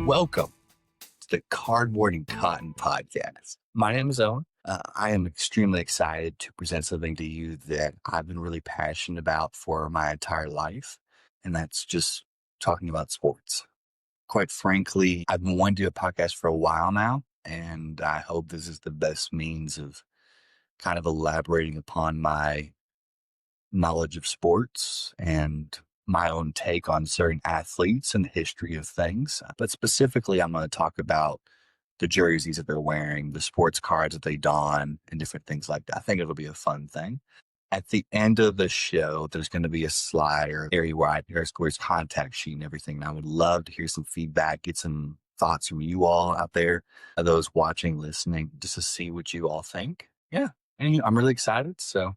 Welcome to the Cardboard and Cotton Podcast. My name is Owen. I am extremely excited to present something to you that I've been really passionate about for my entire life, and that's just talking about sports. Quite frankly, I've been wanting to do a podcast for a while now, and I hope this is the best means of kind of elaborating upon my knowledge of sports and my own take on certain athletes and the history of things. But specifically, I'm going to talk about the jerseys that they're wearing, the sports cards that they don, and different things like that. I think it'll be a fun thing. At the end of the show, there's going to be a slide or area where there's contact sheet and everything. And I would love to hear some feedback, get some thoughts from you all out there, those watching, listening, just to see what you all think. Yeah. And I'm really excited. So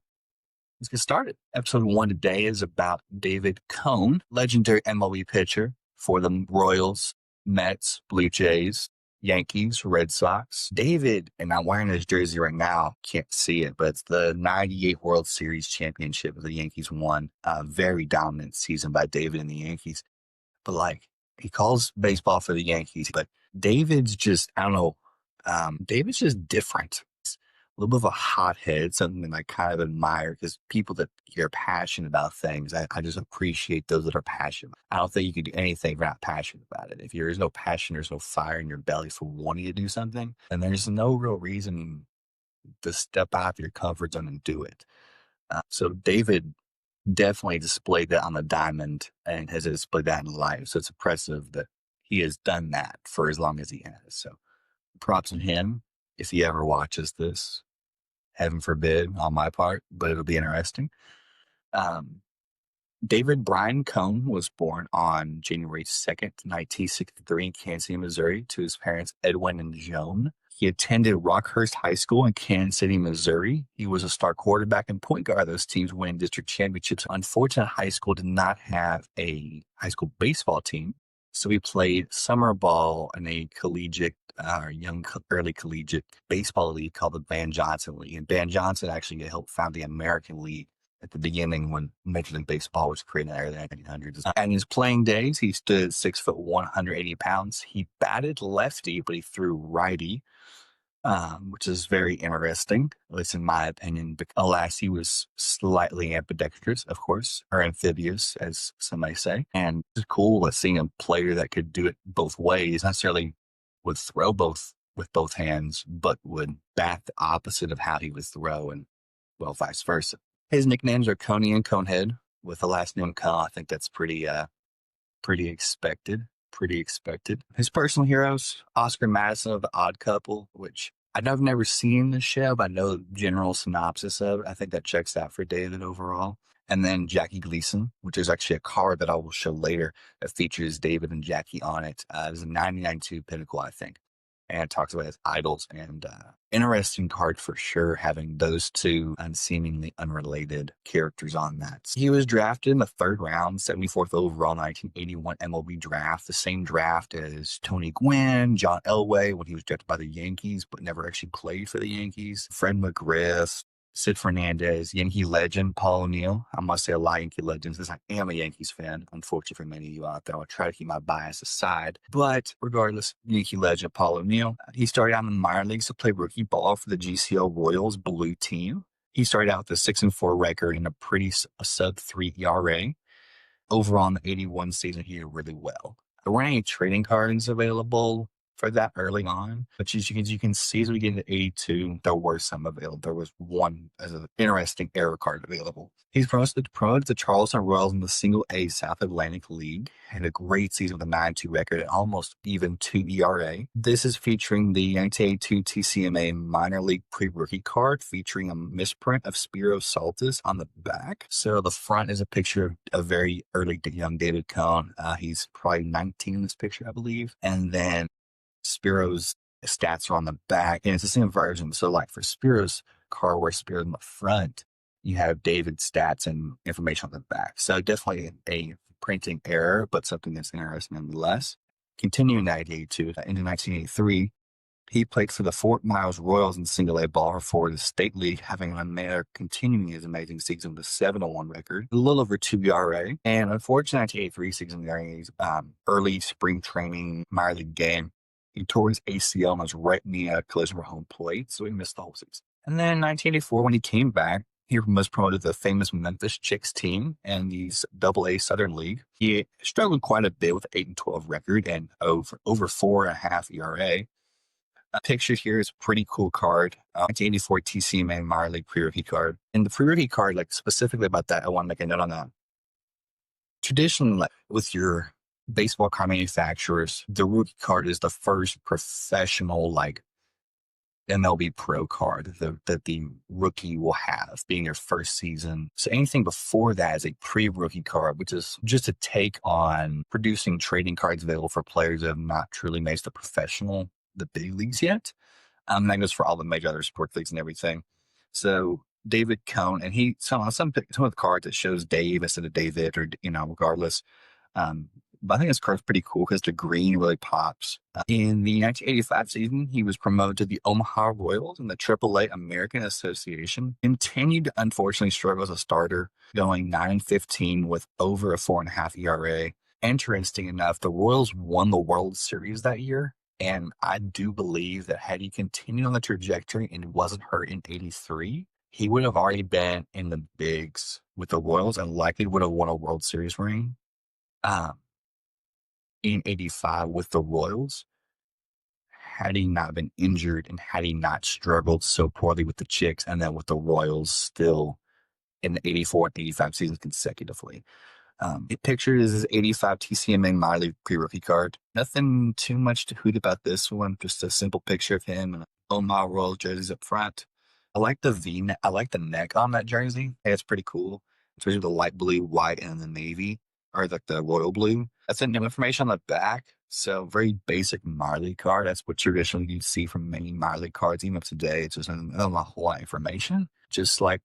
let's get started. Episode 1 today is about David Cone, legendary MLB pitcher for the Royals, Mets, Blue Jays, Yankees, Red Sox. David, and I'm wearing his jersey right now, can't see it, but it's the 98 World Series championship that the Yankees won. A very dominant season by David and the Yankees. But he calls baseball for the Yankees, but David's just, I don't know, David's just different. A little bit of a hothead, something that I kind of admire because people that are passionate about things, I just appreciate those that are passionate. I don't think you can do anything if you're not passionate about it. If there's no passion, there's no fire in your belly for wanting to do something, then there's no real reason to step out of your comfort zone and do it. So David definitely displayed that on the diamond and has displayed that in life. So it's impressive that he has done that for as long as he has. So props to him if he ever watches this. Heaven forbid on my part, but it'll be interesting. David Brian Cone was born on January 2nd, 1963 in Kansas City, Missouri to his parents, Edwin and Joan. He attended Rockhurst High School in Kansas City, Missouri. He was a star quarterback and point guard of those teams winning district championships. Unfortunately, high school did not have a high school baseball team. So he played summer ball in a collegiate early collegiate baseball league called the Van Johnson League. And Van Johnson actually helped found the American League at the beginning when Major League Baseball was created in the 1900s. And in his playing days, he stood 6 foot 180 pounds. He batted lefty, but he threw righty, which is very interesting, at least in my opinion. Alas, he was slightly ambidextrous, of course, or amphibious, as some may say. And it's cool seeing a player that could do it both ways, not necessarily would throw with both hands, but would bat the opposite of how he would throw, and well, vice versa. His nicknames are Coney and Conehead, with the last name Cone. I think that's pretty expected. Pretty expected. His personal heroes: Oscar Madison of The Odd Couple, which I've never seen the show, but I know the general synopsis of it. I think that checks out for David overall. And then Jackie Gleason, which is actually a card that I will show later that features David and Jackie on it. It was a 99-2 Pinnacle, I think. And it talks about his idols, and interesting card for sure, having those two seemingly unrelated characters on that. He was drafted in the 3rd round, 74th overall, 1981 MLB draft, the same draft as Tony Gwynn, John Elway when he was drafted by the Yankees, but never actually played for the Yankees, Fred McGriff, Sid Fernandez, Yankee legend Paul O'Neill. I must say a lot of Yankee legends, because I am a Yankees fan. Unfortunately for many of you out there, I'll try to keep my bias aside. But regardless, Yankee legend Paul O'Neill. He started out in the minor leagues to play rookie ball for the GCL Royals Blue team. He started out with a 6-4 record and a sub-3 ERA. Overall, in the 81 season, he did really well. There weren't any trading cards available for that early on, but as you can see, as we get into 82, there were some available. There was one as an interesting error card available. He's promoted to Charleston Royals in the Single A South Atlantic League. Had a great season with a 9-2 record and almost even 2 ERA. This is featuring the 1982 TCMA minor league pre-rookie card, featuring a misprint of Spiro Saltis on the back. So the front is a picture of a very early young David Cone. He's probably 19 in this picture, I believe. And then Spiro's stats are on the back, and it's the same version. So like for Spiro's card, where Spiro's in the front, you have David's stats and information on the back. So definitely a printing error, but something that's interesting nonetheless. Continuing 1982 into 1983, He played for the Fort Miles Royals in single A ball for the state league, having a manner continuing his amazing season with a 7-1 record, a little over 2 ERA, and unfortunately, 1983 season during his early spring training minor league game, he tore his ACL and was right in the collision for home plate, so he missed the whole season. And then 1984, when he came back, he was promoted to the famous Memphis Chicks team and the Double-A Southern League. He struggled quite a bit with an 8-12 record and over 4.5 ERA. Pictured here is a pretty cool card. 1984 TCMA minor league pre-rookie card. And the pre-rookie card, like specifically about that, I want to make a note on that. Traditionally, like with your baseball card manufacturers, the rookie card is the first professional, like MLB Pro card that the rookie will have being their first season. So anything before that is a pre-rookie card, which is just a take on producing trading cards available for players that have not truly made the big leagues yet. That goes for all the major other sports leagues and everything. So David Cone, and some of the cards that shows Dave instead of David, or regardless. But I think this card's pretty cool because the green really pops. In the 1985 season, he was promoted to the Omaha Royals in the AAA American Association. Continued to unfortunately struggle as a starter, going 9-15 with over a 4.5 ERA. Interesting enough, the Royals won the World Series that year. And I do believe that had he continued on the trajectory and wasn't hurt in 83, he would have already been in the bigs with the Royals and likely would have won a World Series ring. In 85 with the Royals, had he not been injured and had he not struggled so poorly with the Chicks and then with the Royals still in the 84 and 85 seasons consecutively. It pictures his 85 TCMA minor league pre-rookie card. Nothing too much to hoot about this one, just a simple picture of him and Omaha Royal jerseys up front. I like I like the neck on that jersey. Hey, it's pretty cool, especially the light blue, white, and the navy, or like the royal blue. That's new information on the back. So very basic minor league card. That's what traditionally you see from many minor league cards, even up today. It's just not a whole lot of information, just like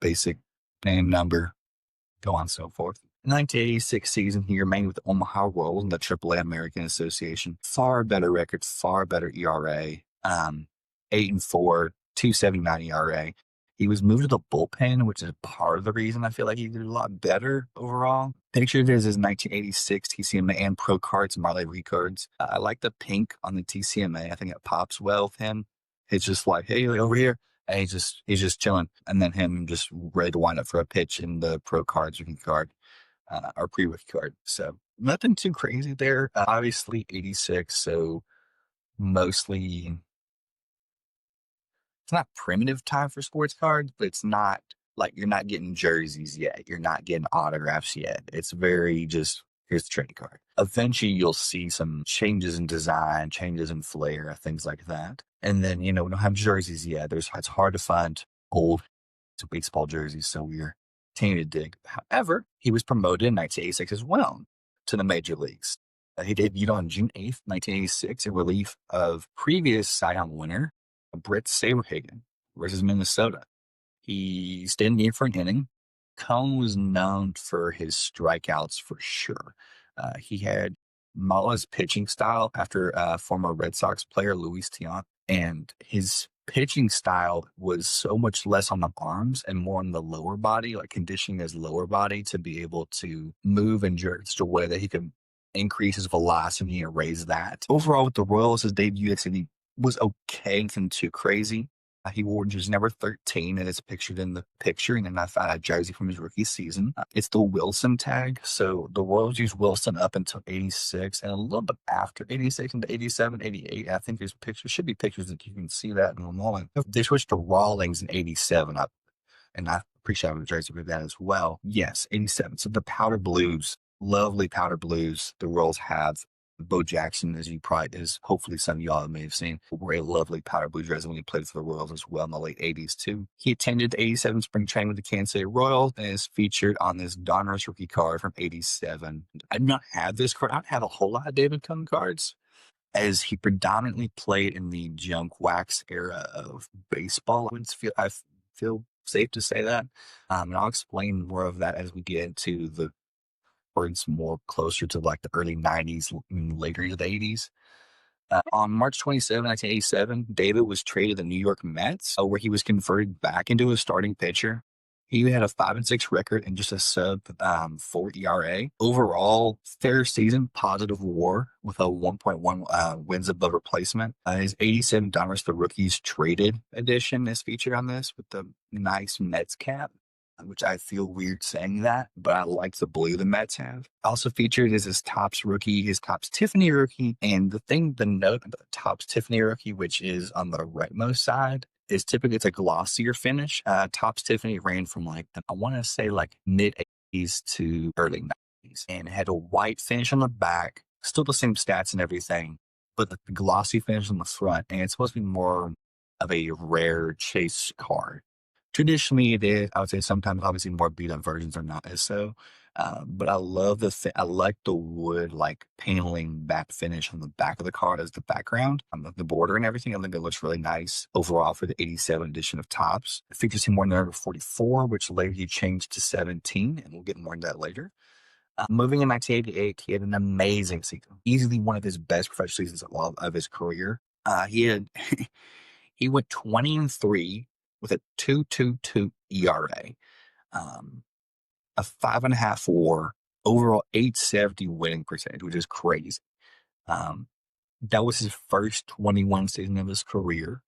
basic name, number, go on and so forth. In the 1986 season, he remained with the Omaha Royals in the AAA American Association. Far better record, far better ERA. 8-4, 2.79 ERA. He was moved to the bullpen, which is part of the reason I feel like he did a lot better overall. Pictured is his 1986 TCMA and Pro cards, Marley recards. I like the pink on the TCMA. I think it pops well with him. It's just like, hey, over here. And he's just chilling. And then him just ready to wind up for a pitch in the Pro cards rookie card, or pre-rookie card. So nothing too crazy there. Obviously 86, so mostly it's not primitive time for sports cards, but it's not like you're not getting jerseys yet. You're not getting autographs yet. It's very just, here's the trading card. Eventually you'll see some changes in design, changes in flair, things like that. And then, we don't have jerseys yet. It's hard to find old baseball jerseys, so we're continuing to dig. However, he was promoted in 1986 as well to the major leagues. He debuted on June 8th, 1986, in relief of previous Cy Young winner Brett Saberhagen versus Minnesota. He stayed in the game for an inning. Cone was known for his strikeouts for sure. He had Mala's pitching style after former Red Sox player Luis Tiant, and his pitching style was so much less on the arms and more on the lower body, like conditioning his lower body to be able to move in just a way that he could increase his velocity and raise that. Overall, with the Royals, his debut was okay, nothing too crazy. He wore jersey number 13, and it's pictured in the picture, and then I found a jersey from his rookie season. It's the Wilson tag, so the Royals used Wilson up until 86, and a little bit after 86 into 87, 88. I think there's pictures, should be pictures that you can see that in a moment. They switched to Rawlings in 87 up, and I appreciate having a jersey with that as well. Yes, 87. So the powder blues, lovely powder blues the Royals have. Bo Jackson, as hopefully some of y'all may have seen, wore a lovely powder blue jersey when he played for the Royals as well in the late 80s too. He attended the 87 spring training with the Kansas City Royals and is featured on this Donruss rookie card from 87. I do not have this card. I don't have a whole lot of David Cone cards, as he predominantly played in the junk wax era of baseball. I feel safe to say that. And I'll explain more of that as we get into the it's more closer to like the early 90s, later into the 80s. On March 27, 1987, David was traded to the New York Mets, where he was converted back into a starting pitcher. He had a 5-6 record and just a sub 4 ERA. Overall, fair season, positive WAR with a 1.1 wins above replacement. His 87 Donruss the Rookies Traded edition is featured on this with the nice Mets cap, which I feel weird saying that, but I like the blue the Mets have. Also featured is his Topps rookie, his Topps Tiffany rookie, and the note about the Topps Tiffany rookie, which is on the rightmost side, is typically it's a glossier finish. Topps Tiffany ran from like I want to say like mid 80s to early 90s, and had a white finish on the back, still the same stats and everything, but the glossy finish on the front, and it's supposed to be more of a rare chase card. Traditionally, it is. I would say sometimes, obviously, more beat up versions are not as so. But I love I like the wood like paneling back finish on the back of the card as the background, the border and everything. I think it looks really nice overall for the 87 edition of Topps. It features him more number 44, which later he changed to 17, and we'll get more into that later. Moving in 1988, he had an amazing season, easily one of his best professional seasons of his career. He had he went 20-3 with a 2.22 ERA, a 5.5 WAR, overall 870 winning percentage, which is crazy. That was his first 21 season of his career.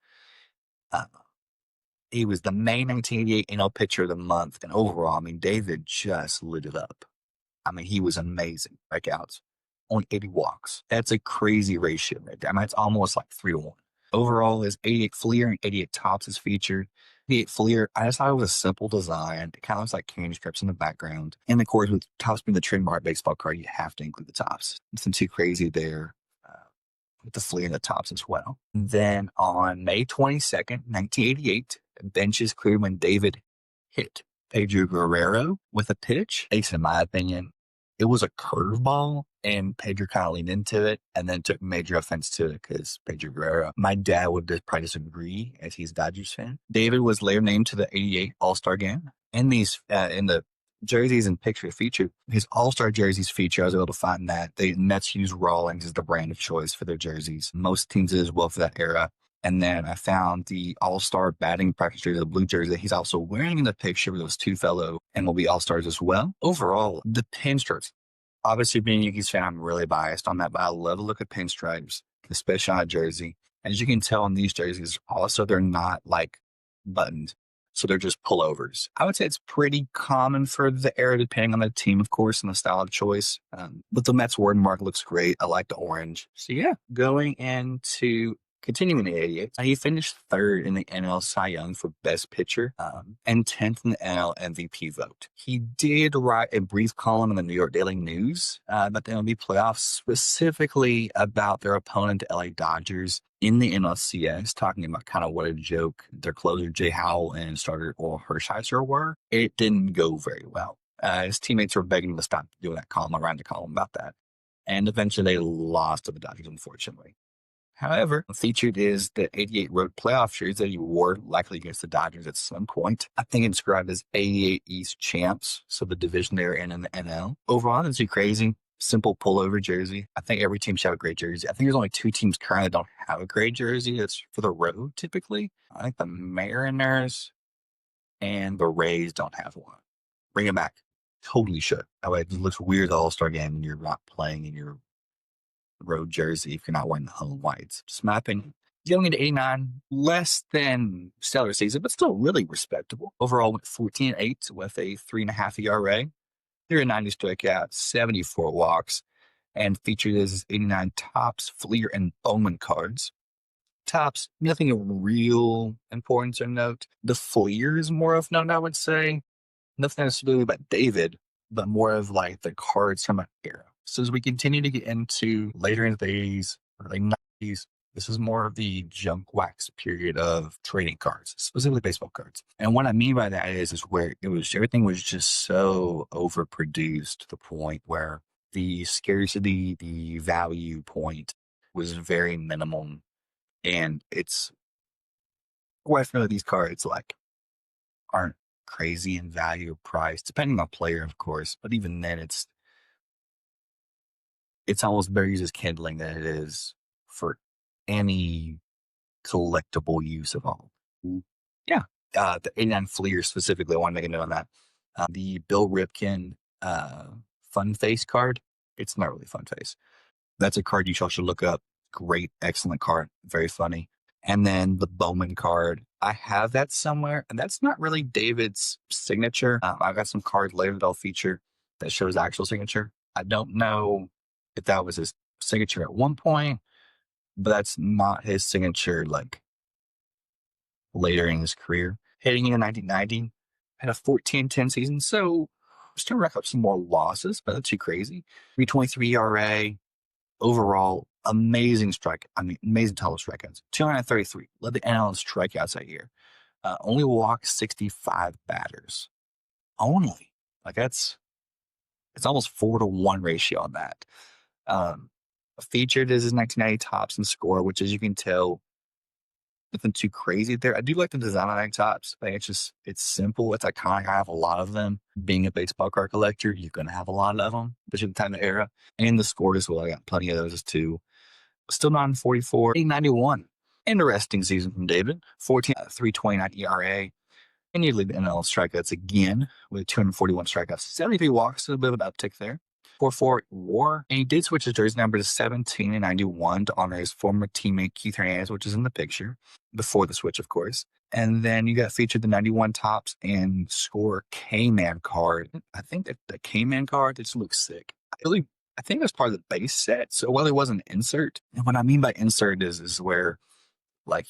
He was the May 1988 NL Pitcher of the Month, and overall, I mean, David just lit it up. I mean, he was amazing. Strikeouts, only 80 walks. That's a crazy ratio right there. I mean, it's almost like 3-1. Overall, his 88 Fleer and 88 Topps is featured. 88 Fleer, I just thought it was a simple design. It kind of looks like candy strips in the background. And of course, with Topps being the trademark baseball card, you have to include the Topps. Nothing too crazy there with the Fleer and the Topps as well. Then on May 22nd, 1988, benches cleared when David hit Pedro Guerrero with a pitch. At least in my opinion, it was a curveball, and Pedro kind of leaned into it and then took major offense to it because Pedro Guerrero. My dad would probably disagree as he's a Dodgers fan. David was later named to the 88 All-Star game. In the jerseys and picture featured, his All-Star jerseys feature, I was able to find that the Mets use Rawlings as the brand of choice for their jerseys. Most teams did as well for that era. And then I found the All-Star batting practice jersey, the blue jersey that he's also wearing in the picture with those two fellow MLB All-Stars as well. Overall, the pinstripes, obviously being a Yankees fan, I'm really biased on that, but I love to look at pinstripes, especially on a jersey. As you can tell on these jerseys, also they're not like buttoned. So they're just pullovers. I would say it's pretty common for the era, depending on the team, of course, and the style of choice. But the Mets word mark looks great. I like the orange. So yeah, going into continuing in the 88, he finished third in the NL Cy Young for Best Pitcher and 10th in the NL MVP vote. He did write a brief column in the New York Daily News about the MLB playoffs, specifically about their opponent, the LA Dodgers, in the NLCS, talking about kind of what a joke their closer, Jay Howell, and starter Orel Hershiser were. It didn't go very well. His teammates were begging him to stop doing that column, around the column about that. And eventually they lost to the Dodgers, unfortunately. However, featured is the 88 road playoff series that he wore likely against the Dodgers at some point. I think it's described as 88 East champs, so the division they're in the NL. Overall, it's crazy. Simple pullover jersey. I think every team should have a great jersey. I think there's only two teams currently that don't have a great jersey. It's for the road, typically. I think the Mariners and the Rays don't have one. Bring it back. Totally should. That way it looks weird the All-Star game and you're not playing in your road jersey if you're not wearing the home whites. Just my opinion. Going into 89, less than stellar season, but still really respectable. Overall, went 14-8 with a 3.5 ERA. 390 strikeouts, 74 walks, and featured as 89 Topps, Fleer, and Bowman cards. Topps, nothing of real importance or note. The Fleer is more of note, I would say. Nothing necessarily about David, but more of like the cards from an era. So as we continue to get into later in the 80s, early 90s, this is more of the junk wax period of trading cards, specifically baseball cards. And what I mean by that is where everything was just so overproduced to the point where the scarcity, the value point was very minimum. And it's quite familiar these cards like aren't crazy in value or price, depending on player, of course. But even then it's almost better used as kindling than it is for any collectible use of all. Yeah. The 89 Fleer specifically, I want to make a note on that. The Bill Ripken Fun Face card. It's not really Fun Face. That's a card you all should look up. Great, excellent card. Very funny. And then the Bowman card. I have that somewhere, and that's not really David's signature. I've got some cards later that I'll feature that shows actual signature. I don't know if that was his signature at one point, but that's not his signature like later in his career. Heading into 1990, had a 14-10 season, so still rack up some more losses, but not too crazy. 3.23 ERA. Overall, amazing amazing total strikeouts. 233. Led the NL in strikeouts that year. Only walked 65 batters. Only. Like it's almost 4-to-1 ratio on that. Featured is his 1990 tops and score, which as you can tell, nothing too crazy there. I do like the design on tops. Like it's simple. It's iconic. I have a lot of them. Being a baseball card collector, you're going to have a lot of them, especially the time of era. And the score as well. I got plenty of those too. Still 944, 891. Interesting season from David. 329 ERA. And you lead the NL strikeouts again with 241 strikeouts. 73 walks, a bit of an uptick there. 4-4 WAR. And he did switch his jersey number to 17 and 91 to honor his former teammate Keith Hernandez, which is in the picture before the switch, of course. And then you got featured the 91 tops and score K-Man card. I think that the K-Man card just looks sick. I think that's part of the base set. So while it was an insert, and what I mean by insert is where like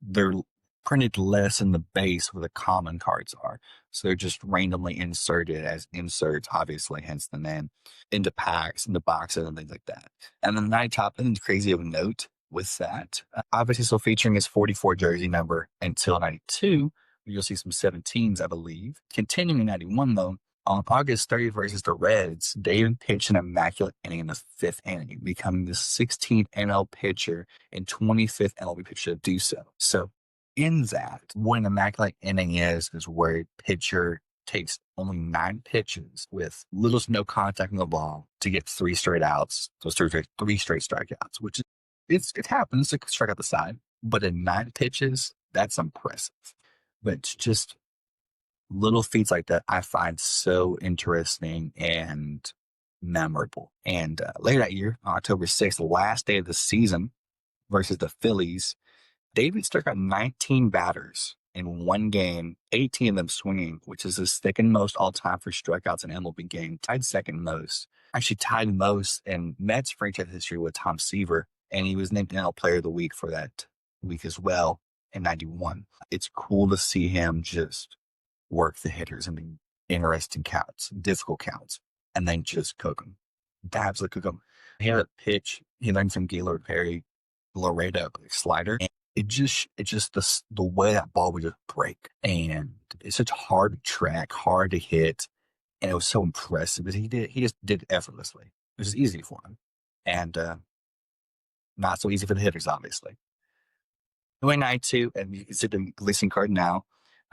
they're printed less in the base where the common cards are. So they're just randomly inserted as inserts, obviously, hence the name, into packs, into boxes, and things like that. And then the 90 top, and crazy of a note with that, obviously still featuring his 44 jersey number until 92. You'll see some 17s, I believe. Continuing in 91, though, on August 30th versus the Reds, David pitched an immaculate inning in the 5th inning, becoming the 16th NL pitcher and 25th MLB pitcher to do so. So in that, what an immaculate inning is where a pitcher takes only 9 pitches with little to no contact on the ball to get 3 straight outs. So 3 straight strikeouts, which it happens to strike out the side, but in 9 pitches, that's impressive. But just little feats like that I find so interesting and memorable. And later that year, on October 6th, the last day of the season versus the Phillies, David struck out 19 batters in one game, 18 of them swinging, which is the second most all-time for strikeouts in an MLB game. Tied second most. Actually tied most in Mets franchise history with Tom Seaver, and he was named NL Player of the Week for that week as well in 91. It's cool to see him just work the hitters in the interesting counts, difficult counts, and then just cook them. Absolutely cook them. He had a pitch he learned from Gaylord Perry, Laredo slider. And it just the way that ball would just break. And it's such hard to track, hard to hit. And it was so impressive that he just did it effortlessly. It was just easy for him. And not so easy for the hitters, obviously. 92, and you can see the Gleason card now.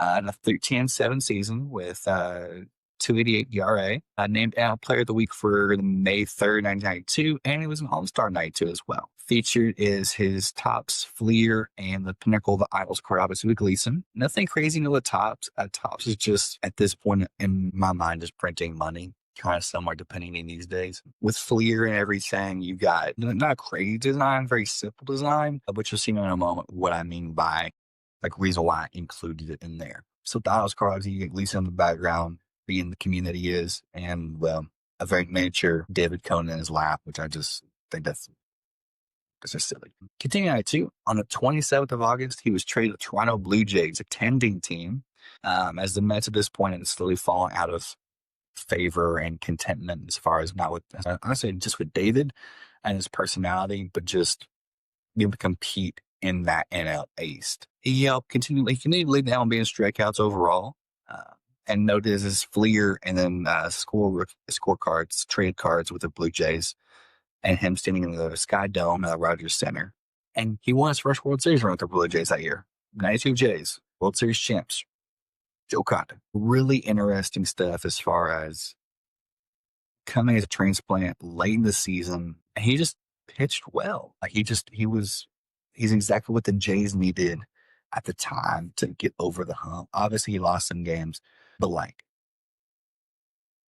In a 13-7 season with 2.88 ERA, named NL Player of the Week for May 3rd, 1992, and he was an All-Star 92 as well. Featured is his tops, Fleer, and the pinnacle of the Idols card, obviously with Gleason. Nothing crazy to the tops. Tops is just, at this point in my mind, just printing money. Kind of somewhere depending in these days. With Fleer and everything, you got not a crazy design, very simple design, but you'll see in a moment what I mean by like reason why I included it in there. So the Idols cards, you get Lisa in the background, being the community is, and a very miniature David Cohn in his lap, which I just think that's just silly. Continuing on too, on the 27th of August, he was traded to Toronto Blue Jays, attending team, as the Mets at this point had slowly fallen out of favor and contentment as far as not with, honestly, just with David and his personality, but just be able to compete in that NL East. He continued to lead the MLB in strikeouts overall, and noted his Fleer and then scorecards, trade cards with the Blue Jays, and him standing in the Sky Dome at Rogers Center. And he won his first World Series run with the Blue Jays that year. 92 Jays, World Series champs. Joe Condon. Really interesting stuff as far as coming as a transplant late in the season. And he just pitched well. Like he's exactly what the Jays needed at the time to get over the hump. Obviously, he lost some games, but like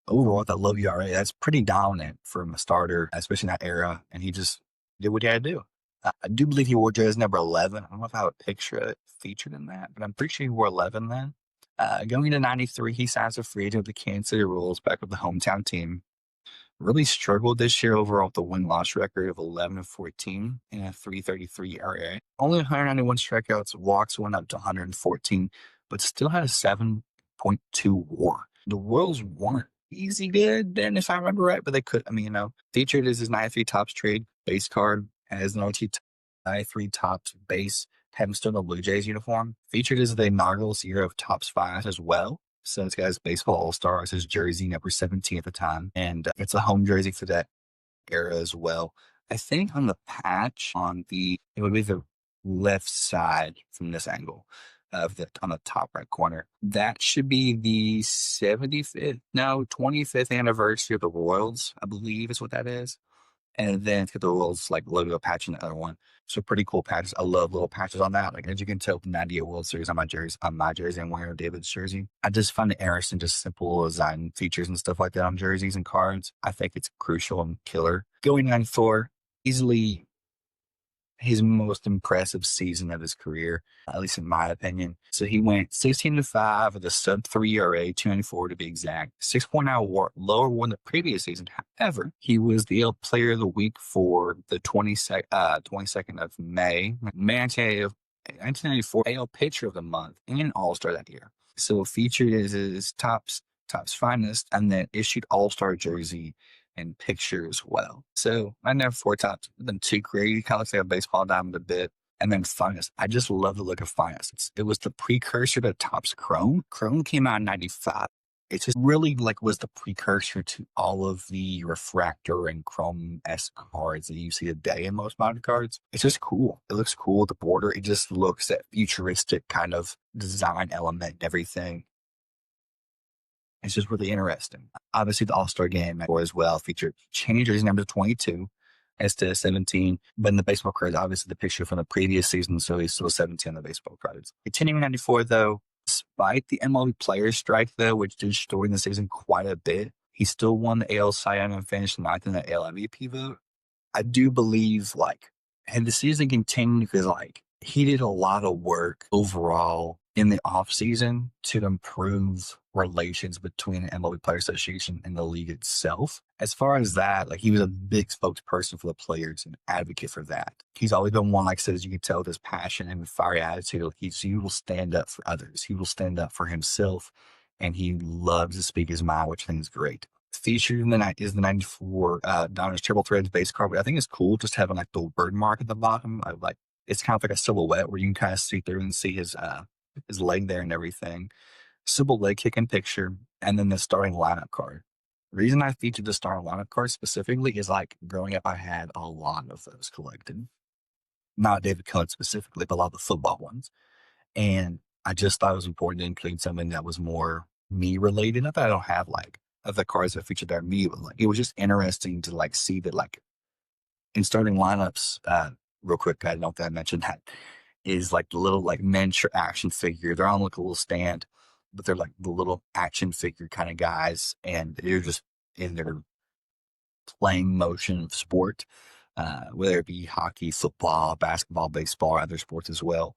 overall, that low ERA, that's pretty dominant from a starter, especially in that era. And he just did what he had to do. I do believe he wore jersey number 11. I don't know if I would picture it featured in that, but I'm pretty sure he wore 11 then. Going into 93, he signs a free agent with the Kansas City Royals back with the hometown team. Really struggled this year overall with the win-loss record of 11-14 and a 3.33 ERA. Only 191 strikeouts, walks went up to 114, but still had a 7.2 WAR. The Royals weren't easy good then, if I remember right, but they could. I mean, featured is his 93 Topps trade base card, has an OT 93 Topps base, have him still in the Blue Jays uniform. Featured is the inaugural year of Topps 5 as well. So this guy's baseball all-star. It's his jersey, number 17 at the time. And it's a home jersey for that era as well. I think on the patch it would be the left side from this angle on the top right corner. That should be the 25th anniversary of the Royals, I believe is what that is. And then it's got the Royals like logo patch in the other one. So pretty cool patches. I love little patches on that. Like as you can tell, the 98 World Series on my jersey, I'm wearing David's jersey. I just find it interesting, just simple design features and stuff like that on jerseys and cards. I think it's crucial and killer. Going 94, easily his most impressive season of his career, at least in my opinion. So he went 16-5 with a sub-3 ERA, 294 to be exact, 6.9 WAR, lower one the previous season. However, he was the AL Player of the Week for the 22nd of May 1994, AL Pitcher of the Month, and All-Star that year. So featured as his Topps finest, and then issued All-Star jersey and picture as well. So I never four Topps, them too crazy. Kind of looks like a baseball diamond a bit. And then Finest. I just love the look of Finest. It was the precursor to Topps Chrome. Chrome came out in 95. It just really like was the precursor to all of the refractor and chrome-esque cards that you see today in most modern cards. It's just cool. It looks cool. The border, it just looks that futuristic kind of design element and everything. It's just really interesting. Obviously, the All-Star game as well featured changes number 22 as to 17. But in the baseball cards, obviously the picture from the previous season, so he's still 17 on the baseball cards. Continuing 94, though, despite the MLB players strike, though, which did shorten the season quite a bit, he still won the AL Cy Young and finished ninth in the AL MVP vote. I do believe, and the season continued because, he did a lot of work overall in the offseason to improve relations between the MLB Player Association and the league itself. As far as that, he was a big spokesperson for the players and advocate for that. He's always been one, like I said, as you can tell, with his passion and fiery attitude. He will stand up for others. He will stand up for himself, and he loves to speak his mind, which I think is great. Featured in the night is the 94 Donruss Triple Threads base card, but I think it's cool just having the bird mark at the bottom. It's kind of like a silhouette where you can kind of see through and see his leg there and everything. Simple leg kicking picture, and then the starting lineup card. The reason I featured the starting lineup card specifically is growing up, I had a lot of those collected. Not David Cohen specifically, but a lot of the football ones. And I just thought it was important to include something that was more me related. Not that I don't have of the cards that featured there me, but it was just interesting to see that in starting lineups, real quick, I don't think I mentioned that, is the little miniature action figure. They're on a little stand, but they're the little action figure kind of guys, and they're just in their playing motion of sport, whether it be hockey, football, basketball, baseball, or other sports as well.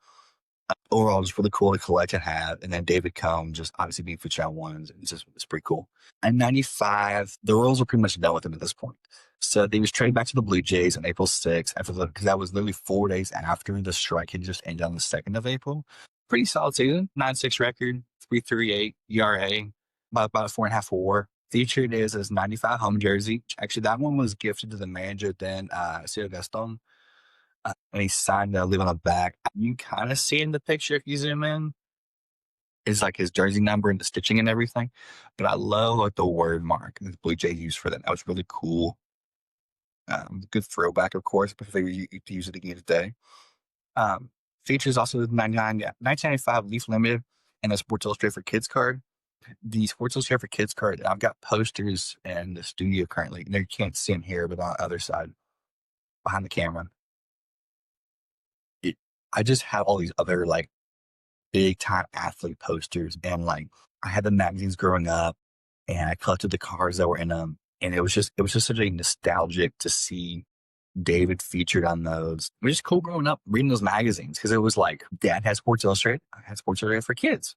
Overall, just really cool to collect and have. And then David Cone, just obviously being featured on ones, it's pretty cool. In 95, the Royals were pretty much done with him at this point. So they was traded back to the Blue Jays on April 6th because that was literally 4 days after the strike had just ended on the 2nd of April. Pretty solid season, 9-6 record, 3.38 ERA, about a 4.5 WAR. Featured is his 95 home jersey. Actually, that one was gifted to the manager then, Ciro Gaston. And he signed a leave on the back. You kind of see in the picture if you zoom in. Is his jersey number and the stitching and everything. But I love the word mark the Blue Jays used for that. That was really cool. Good throwback, of course, but if they use it again today. Features also the 1995 Leaf Limited and the Sports Illustrated for Kids card. The Sports Illustrated for Kids card, I've got posters in the studio currently. You can't see them here, but on the other side. behind the camera, it, I just have all these other like big time athlete posters, and like I had the magazines growing up, and I collected the cars that were in them, and it was just such a nostalgic to see David featured on those. It was just cool growing up reading those magazines because it was like Dad had Sports Illustrated, I had Sports Illustrated for kids.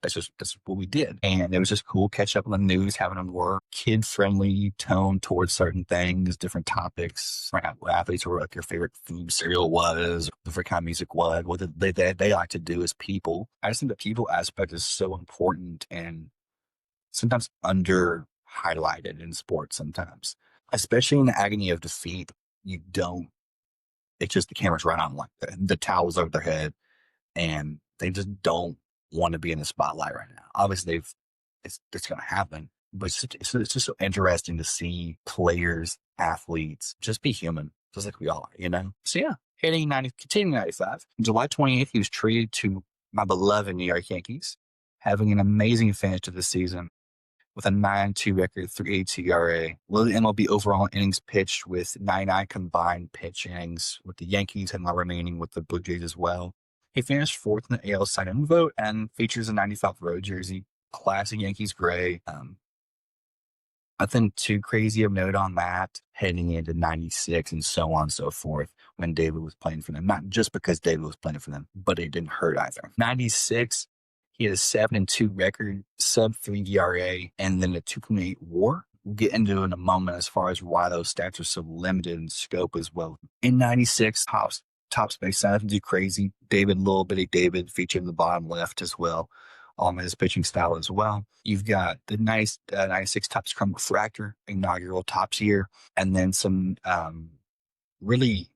That's what we did. And it was just cool catch up on the news, having a more kid friendly tone towards certain things, different topics, right? What athletes were like your favorite food cereal was, different kind of music was, what they like to do as people. I just think the people aspect is so important and sometimes under highlighted in sports sometimes, especially in the agony of defeat. You don't, it's just the camera's right on like the towels over their head and they just don't want to be in the spotlight right now. Obviously, it's going to happen, but it's just so interesting to see players, athletes, just be human, just like we all are, you know? So yeah, continuing 95. July 28th, he was traded to my beloved New York Yankees, having an amazing finish to the season with a 9.2 record, 3.82 ERA. Led the MLB overall innings pitched with 99 combined pitch innings with the Yankees and now remaining with the Blue Jays as well. He finished fourth in the AL Cy-Young vote and features a 95 road jersey, classic Yankees gray. Nothing too crazy of note on that heading into 96 and so on and so forth when David was playing for them. Not just because David was playing for them, but it didn't hurt either. 96, he had a 7-2 record, sub 3 ERA, and then a 2.8 WAR. We'll get into it in a moment as far as why those stats are so limited in scope as well. In 96, top space, nothing too crazy. David, little bitty David, featured in the bottom left as well. His pitching style as well. You've got the nice 96 Topps Chrome Refractor, inaugural Topps year, and then some really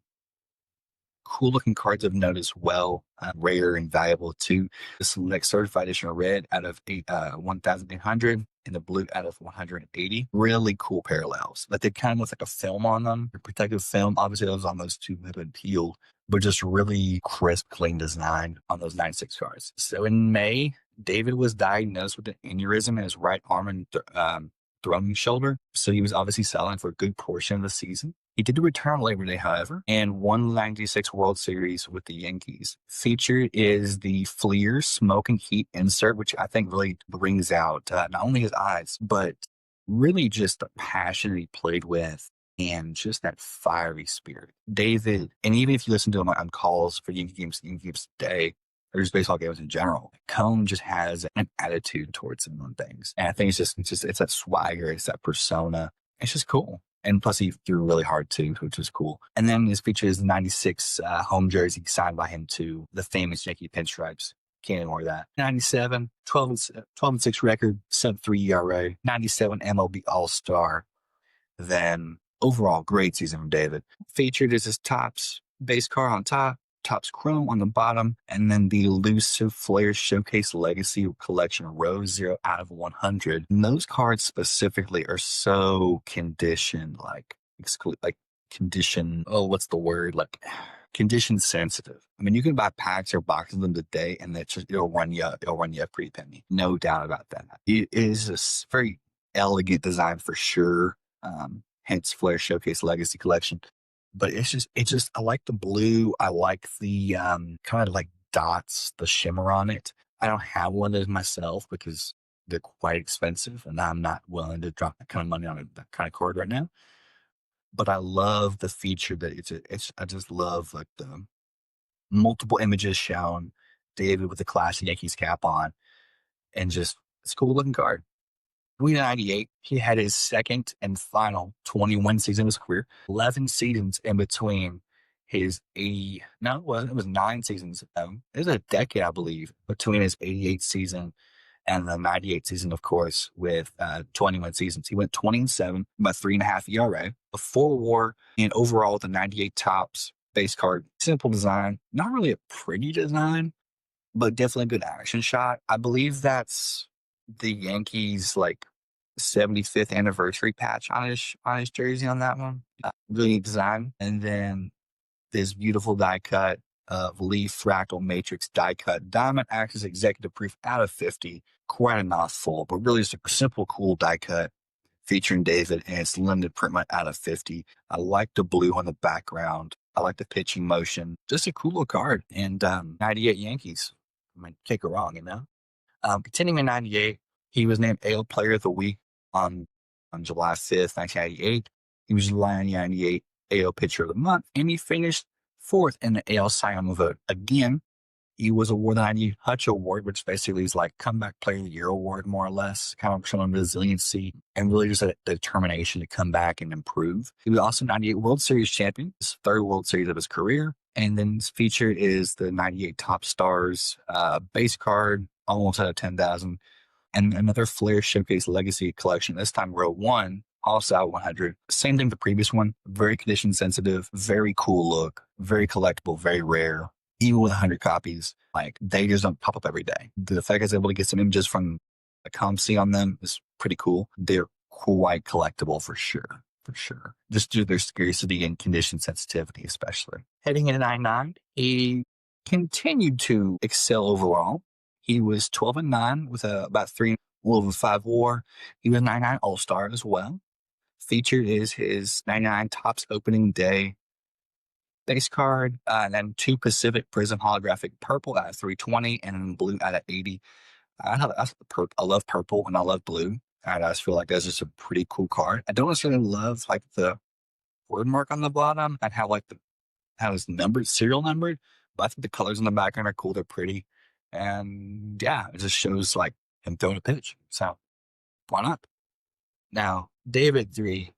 cool looking cards of note as well, rare and valuable too. The Select Certified Edition Red out of 1,800 and the Blue out of 180. Really cool parallels. Like they kind of look like a film on them, a protective film. Obviously, those on those two have been peeled, but just really crisp, clean design on those 96 cards. So in May, David was diagnosed with an aneurysm in his right arm and throwing shoulder. So he was obviously selling for a good portion of the season. He did return Labor Day, however, and won the 96 World Series with the Yankees. Featured is the Fleer Smoking Heat insert, which I think really brings out not only his eyes, but really just the passion he played with and just that fiery spirit. David, and even if you listen to him on calls for Yankee games today, or just baseball games in general, Cone just has an attitude towards him on things. And I think it's that swagger, it's that persona. It's just cool. And plus he threw really hard too, which was cool. And then his feature is the 96 home jersey signed by him to the famous Yankee pinstripes. Can't ignore that. 97, 12-6 record, sub 3 ERA, 97 MLB All-Star. Then overall great season from David. Featured is his Topps base car on top, Topps Chrome on the bottom, and then the elusive Flair Showcase Legacy Collection Rose 0 out of 100. And those cards specifically are so condition, condition, what's the word? Like condition sensitive. I mean, you can buy packs or boxes of them today and it'll run you a pretty penny. No doubt about that. It is a very elegant design for sure. Hence Flair Showcase Legacy Collection. But it's just, I like the blue. I like the kind of like dots, the shimmer on it. I don't have one of those myself because they're quite expensive and I'm not willing to drop that kind of money on that kind of cord right now. But I love the feature that I just love like the multiple images shown, David with the classic Yankees cap on, and just, it's a cool looking card. In 98, he had his second and final 21 season of his career, 11 seasons in between his 80, no, it was 9 seasons. It was a decade, I believe, between his 88 season and the 98 season, of course, with 21 seasons. He went 20-7, about 3.5 ERA, a 4 WAR, and overall the 98 Topps base card. Simple design, not really a pretty design, but definitely a good action shot. I believe that's the Yankees like 75th anniversary patch on his jersey on that one. Really neat design. And then this beautiful die cut of Leaf Fractal Matrix die cut Diamond Access Executive Proof out of 50. Quite a mouthful, but really just a simple, cool die cut featuring David, and it's limited print run out of 50. I like the blue on the background. I like the pitching motion. Just a cool little card. And 98 Yankees. I mean, can't go wrong, you know? Continuing in 98, he was named AL Player of the Week on July 5th, 1998. He was July 98 AL Pitcher of the Month, and he finished fourth in the AL Cy Young vote. Again, he was awarded the 90 Hutch Award, which basically is like Comeback Player of the Year award, more or less, kind of showing resiliency and really just a determination to come back and improve. He was also 98 World Series champion, his third World Series of his career. And then featured is the 98 Top Stars base card, almost out of 10,000. And another Flair Showcase Legacy collection, this time row 1, also out 100. Same thing with the previous one, very condition sensitive, very cool look, very collectible, very rare. Even with 100 copies, like they just don't pop up every day. The fact I was able to get some images from a ComC on them is pretty cool. They're quite collectible for sure. For sure. Just due to their scarcity and condition sensitivity, especially. Heading into 99, he continued to excel overall. He was 12-9 with about 3 over 5 WAR. He was 99 All-Star as well. Featured is his 99 Topps opening day base card, and then 2 Pacific Prism holographic purple out of 320 and blue out of 80. I love purple and I love blue. And I just feel like that's just a pretty cool card. I don't necessarily love like the word mark on the bottom and how it's numbered, serial numbered, but I think the colors in the background are cool. They're pretty. And yeah, it just shows like him throwing a pitch. So why not? Now, David 3,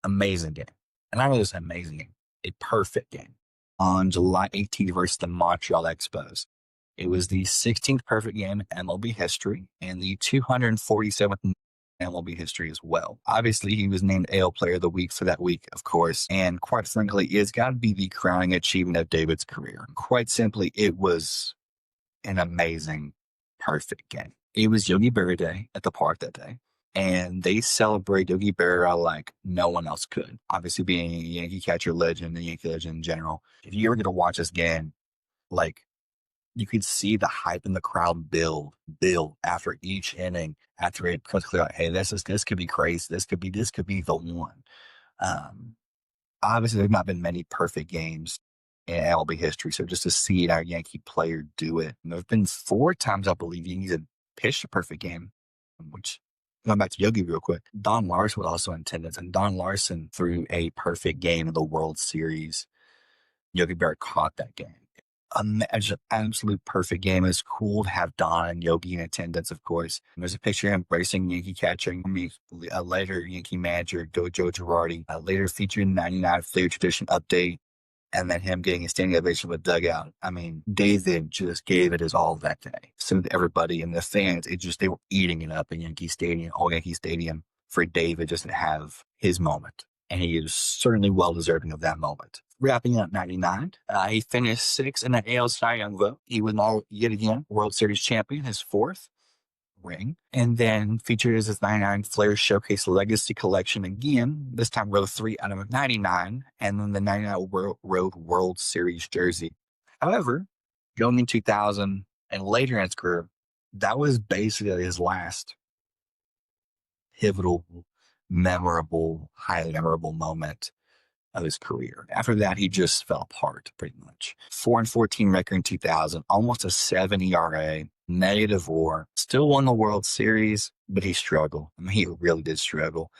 amazing game. And I know this amazing game. A perfect game on July 18th versus the Montreal Expos. It was the 16th perfect game in MLB history and the 247th in MLB history as well. Obviously, he was named AL Player of the Week for that week, of course, and quite frankly, it's got to be the crowning achievement of David's career. Quite simply, it was an amazing, perfect game. It was Yogi Berra Day at the park that day. And they celebrate Yogi Berra like no one else could. Obviously, being a Yankee catcher legend, a Yankee legend in general. If you ever get to watch this game, like you could see the hype in the crowd build after each inning. After it becomes clear, like, hey, this could be crazy. This could be the one. Obviously, there's not been many perfect games in MLB history, so just to see our Yankee player do it, and there's been 4 times I believe Yankees have pitched a perfect game, which. Going back to Yogi real quick, Don Larson was also in attendance, and Don Larson threw a perfect game in the World Series. Yogi Berra caught that game. Just an absolute perfect game. It's cool to have Don and Yogi in attendance, of course. And there's a picture of him embracing Yankee catching. A later Yankee manager, Joe Girardi, later featured in 99 Flair Tradition update. And then him getting a standing ovation with dugout. I mean, David just gave it his all that day. So everybody and the fans, they were eating it up in Yankee Stadium, all Yankee Stadium, for David just to have his moment. And he is certainly well deserving of that moment. Wrapping up 99, he finished 6th in the AL Cy Young vote. He was yet again World Series champion, his 4th ring, and then featured as his 99 Flair Showcase Legacy Collection again, this time row 3 out of 99, and then the 99 Road World Series jersey. However, going in 2000 and later in his career, that was basically his last pivotal, highly memorable moment of his career. After that, he just fell apart pretty much. 4-14 record in 2000, almost a 7 ERA, negative WAR. Still won the World Series, but he struggled. I mean, he really did struggle.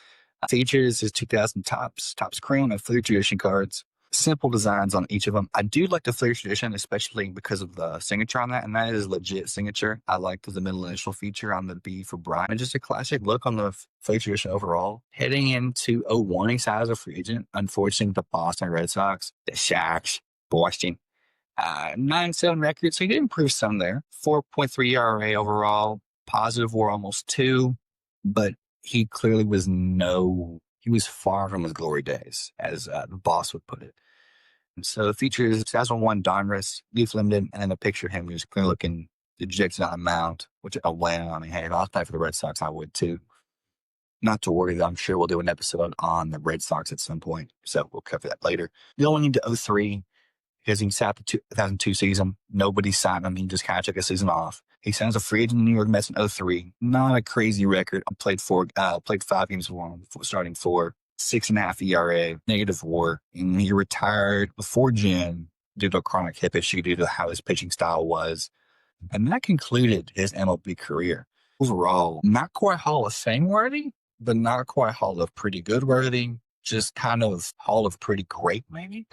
Features his 2000 Topps Chrome and Flair Tradition cards. Simple designs on each of them. I do like the Flair Tradition, especially because of the signature on that, and that is legit signature. I like the middle initial feature on the B for Brian. And just a classic look on the Flair Tradition overall. Heading into 01, he signed as a free agent. Unfortunately, the Boston Red Sox, the Shacks, Boston. 9-7 record, so he did improve some there. 4.3 ERA overall, positive WAR almost 2, but he clearly he was far from his glory days, as the boss would put it. And so the features 2001 Donruss, Leaf Limited, and then a picture of him who's clearly looking dejected on a mound, which I mean, hey, if I was playing for the Red Sox, I would too. Not to worry, though, I'm sure we'll do an episode on the Red Sox at some point, so we'll cover that later. Going into 03, because he sat the 2002 season. Nobody signed him. He just kind of took a season off. He signed as a free agent in the New York Mets in '03. Not a crazy record. Played 5 games for him, starting for 6.5 ERA, -WAR. And he retired before June due to a chronic hip issue due to how his pitching style was. And that concluded his MLB career. Overall, not quite Hall of Fame worthy, but not quite Hall of Pretty Good worthy. Just kind of Hall of Pretty Great, maybe.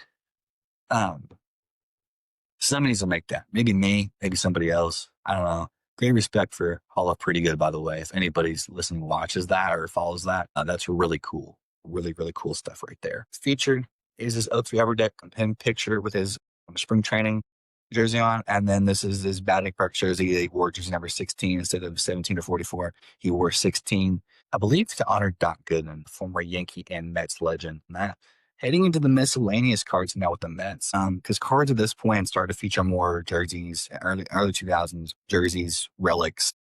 Somebody needs to make that. Maybe me, maybe somebody else. I don't know. Great respect for Hall of Pretty Good, by the way. If anybody's listening, watches that or follows that, that's really cool. Really, really cool stuff right there. Featured is his 03 Upper Deck pin picture with his spring training jersey on. And then this is his batting practice jersey. He wore jersey number 16 instead of 17 or 44. He wore 16, I believe, to honor Doc Gooden, former Yankee and Mets legend. Heading into the miscellaneous cards now with the Mets, because cards at this point started to feature more jerseys, early 2000s jerseys, relics,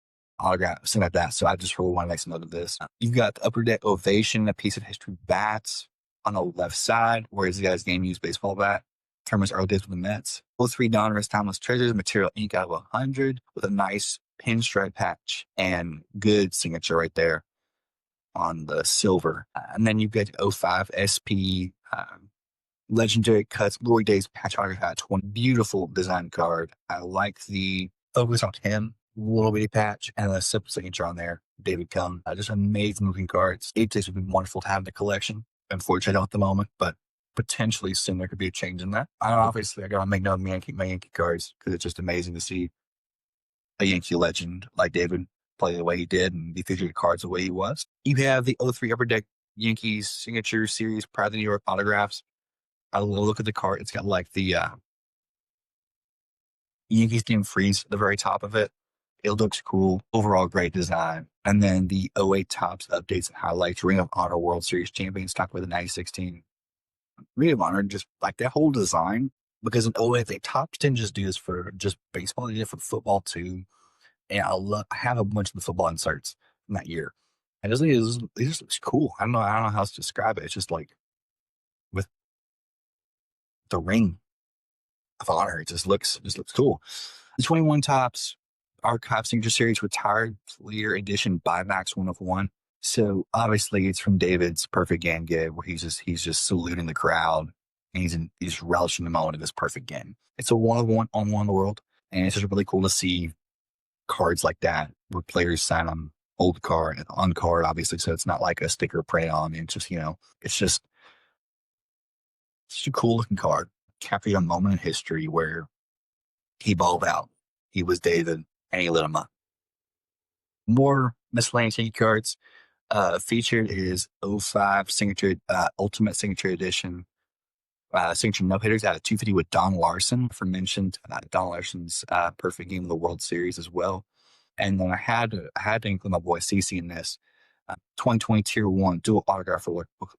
autographs, something like that. So I just really want to make some note of this. You've got the Upper Deck Ovation, a piece of history bats on the left side, where this guy's game used baseball bat. From his early days with the Mets. 03 Donruss Timeless Treasures, material ink out of 100 with a nice pinstripe patch and good signature right there on the silver. And then you get 05 SP Legendary Cuts Glory Days patch autograph. One beautiful design card. I like the focus on him, little bitty patch, and a simple signature on there. David Cone. Just amazing looking cards. It would be wonderful to have in the collection. Unfortunately, I don't at the moment, but potentially soon there could be a change in that. Obviously, I gotta make note of my Yankee cards because it's just amazing to see a Yankee legend like David play the way he did and be featured in cards the way he was. You have the 03 Upper Deck Yankees Signature Series Pride of the New York autographs. I look at the card. It's got like the Yankees team freeze at the very top of it. It looks cool. Overall, great design. And then the 08 Topps updates and highlights Ring of Honor World Series champions top with the 96 team. Ring of Honor, just like that whole design, because in 08, they Topps didn't just do this for just baseball, they did it for football too. And I have a bunch of the football inserts from that year. And it just looks cool. I don't know how else to describe it. It's just like with the Ring of Honor, it just looks cool. The 21 Topps Archive Signature Series Retired Clear Edition Buybacks 1 of 1. So obviously it's from David's perfect game where he's just saluting the crowd and he's relishing the moment of his perfect game. It's a 1 of 1 on 1 in the world. And it's just really cool to see cards like that where players sign on old card and on card, obviously. So it's not like a sticker print on. It's just, it's just a cool looking card. Capturing a moment in history where he balled out. He was David and he lit him up. More miscellaneous Yankee cards. Featured is 05 signature, Ultimate Signature Edition. Signature no hitters out of 250 with Don Larson, aforementioned Don Larson's perfect game of the World Series as well. And then I had to include my boy CC in this. 2020 Tier 1 dual autograph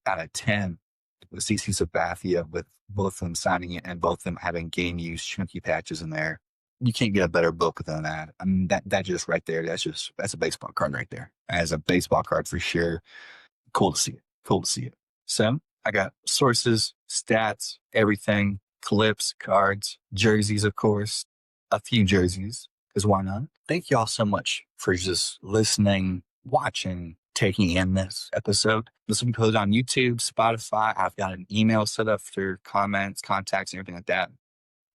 out of 10 with CC Sabathia, with both of them signing it and both of them having game use chunky patches in there. You can't get a better book than that. I mean, that just right there, that's a baseball card right there. As a baseball card for sure. Cool to see it. So I got sources, stats, everything, clips, cards, jerseys, of course, a few jerseys, because why not? Thank you all so much for just listening, watching, taking in this episode. This will be posted on YouTube, Spotify. I've got an email set up for comments, contacts, and everything like that.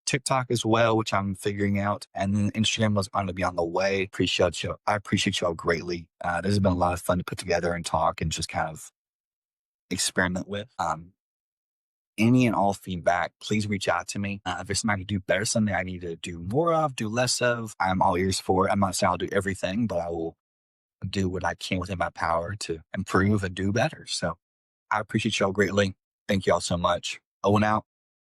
TikTok as well, which I'm figuring out. And then Instagram was going to be on the way. I appreciate you all greatly. This has been a lot of fun to put together and talk and just kind of experiment with. Any and all feedback, please reach out to me. If there's something I can do better, something I need to do more of, do less of, I'm all ears for it. I'm not saying I'll do everything, but I will do what I can within my power to improve and do better. So I appreciate y'all greatly. Thank you all so much. Owen out.